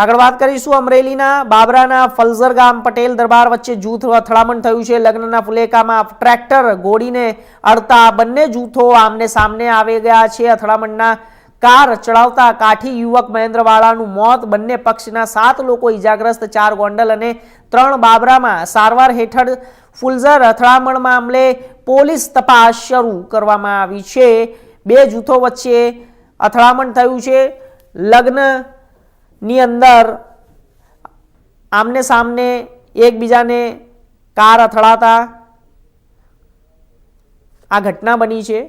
આગળ વાત કરીશું અમરેલીના બાબરાના ફલઝર ગામ પટેલ દરબાર વચ્ચે જૂથ અથડામણ થયું છે. લગ્નના ફુલેકામાં ટ્રેક્ટર ઘોડીને અડતા બંને જૂથો આમને સામને આવી ગયા છે. અથડામણના કાર ચડાવતા કાઠી યુવક મહેન્દ્રવાળાનું મોત. બંને પક્ષના 7 લોકો ઈજાગ્રસ્ત, 4 ગોંડલ અને 3 બાબરામાં સારવાર હેઠળ. ફુલઝર અથડામણ મામલે પોલીસ તપાસ શરૂ કરવામાં આવી છે. 2 જૂથો વચ્ચે અથડામણ થયું છે. લગ્નની અંદર આમને સામને એકબીજાને કાર અથડાતા આ ઘટના બની છે.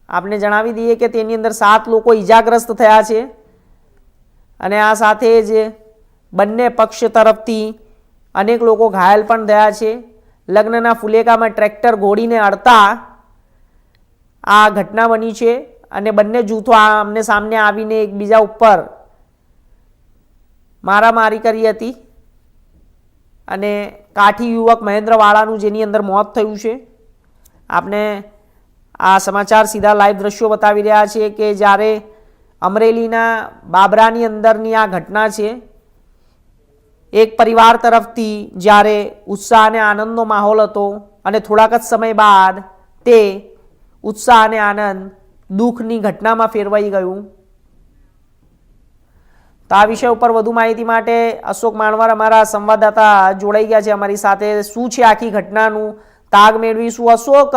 આપને જણાવી દઈએ કે તેની અંદર 7 લોકો ઈજાગ્રસ્ત થયા છે અને આ સાથે જ બંને પક્ષ તરફથી અનેક લોકો ઘાયલ પણ થયા છે. લગ્નના ફુલેકામાં ટ્રેક્ટર ઘોડીને અડતા આ ઘટના બની છે અને બંને જૂથો આમને સામને આવીને એકબીજા ઉપર મારામારી કરી હતી અને કાઠી યુવક મહેન્દ્રવાળાનું જેની અંદર મોત થયું છે. આપને આ સમાચાર સીધા લાઈવ દ્રશ્યો બતાવી રહ્યા છે કે જ્યારે અમરેલીના બાબરાની અંદરની આ ઘટના છે. એક પરિવાર તરફથી જ્યારે ઉત્સાહ અને આનંદનો માહોલ હતો અને થોડાક જ સમય બાદ તે ઉત્સાહ અને આનંદ દુઃખની ઘટનામાં ફેરવાઈ ગયું. તો આ વિષય ઉપર વધુ માહિતી માટે અશોક માણવર અમારા સંવાદદાતા જોડાઈ ગયા છે અમારી સાથે. શું છે આખી ઘટનાનું તાગ મેળવીશું. અશોક,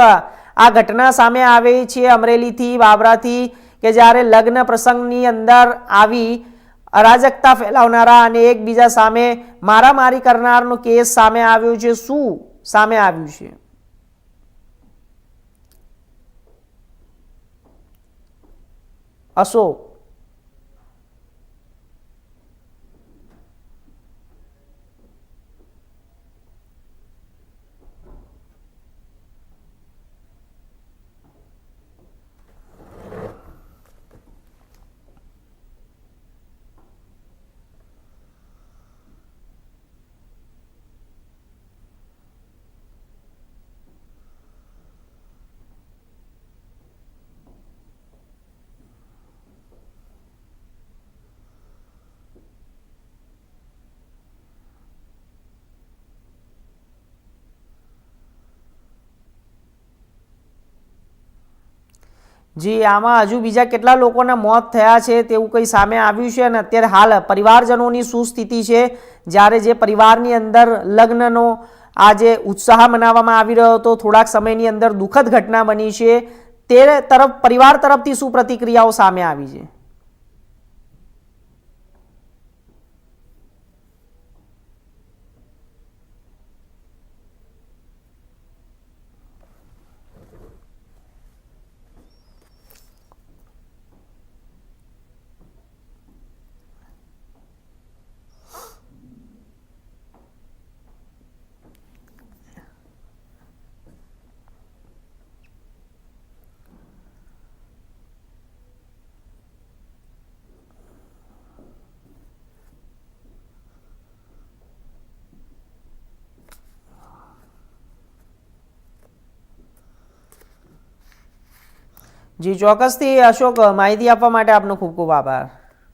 આ ઘટના સામે આવી છે અમરેલીથી, બાબરાથી, કે જ્યારે લગ્ન પ્રસંગની અંદર આવી અરાજકતા ફેલાવનારા અને એકબીજા સામે મારામારી કરનારનો કેસ સામે આવ્યો છે. શું સામે આવ્યું છે? અશોક, જી, આમાં હજુ બીજા કેટલા લોકોના મોત થયા છે તેવું કંઈ સામે આવ્યું છે અને અત્યારે હાલ પરિવારજનોની શું સ્થિતિ છે? જ્યારે જે પરિવારની અંદર લગ્નનો આ જે ઉત્સાહ મનાવવામાં આવી રહ્યો હતો, થોડાક સમયની અંદર દુઃખદ ઘટના બની છે, તે તરફ પરિવાર તરફથી શું પ્રતિક્રિયાઓ સામે આવી છે? જી ચોક્કસથી અશોક, માહિતી આપવા માટે આપનો ખૂબ ખૂબ આભાર.